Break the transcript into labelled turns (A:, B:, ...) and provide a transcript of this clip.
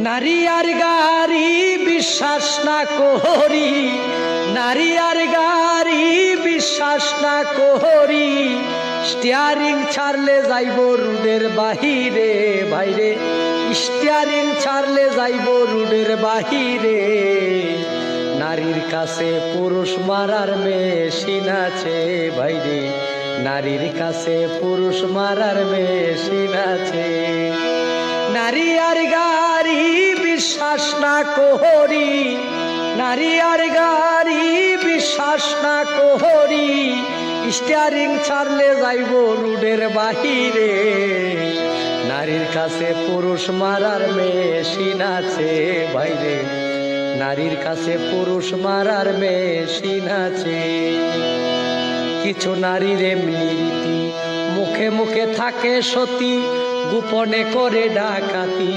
A: নারী আর গাড়ি বিশ্বাস না করি, নারী আর গাড়ি বিশ্বাস না করি, স্টিয়ারিং ছাড়লে যাইব রুডের বাহিরে বাইরে, স্টিয়ারিং ছাড়লে যাইব রুডের বাহিরে। নারীর কাছে পুরুষ মারার মেশিন আছে বাইরে, নারীর কাছে পুরুষ মারার মেশিন আছে। নারী আর গাড়ি বিশ্বাস না করি, নারী আর গাড়ি বিশ্বাস না করি, স্টিয়ারিং ছাড়লে যাইব রুডের বাহিরে। নারীর কাছে পুরুষ মারার মেশিন আছে বাইরে, নারীর কাছে পুরুষ মারার মেশিন আছে। কিছু নারীর এমনি রীতি, মুখে মুখে থাকে সতী, গোপনে করে ডাকাতি।